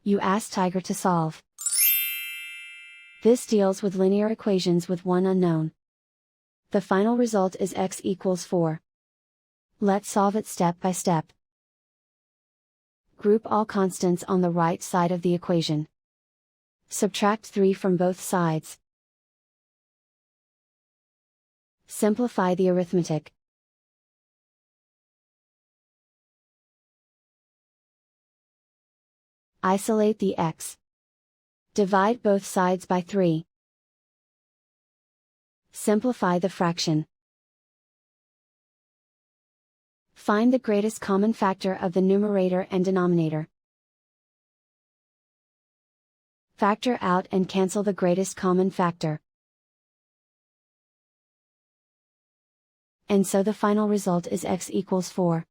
You ask Tiger to solve. This deals with linear equations with one unknown. The final result is x equals 4. Let's solve it step by step. Group all constants on the right side of the equation. Subtract 3 from both sides. Simplify the arithmetic. Isolate the x. Divide both sides by 3. Simplify the fraction. Find the greatest common factor of the numerator and denominator. Factor out and cancel the greatest common factor. And so the final result is x equals 4.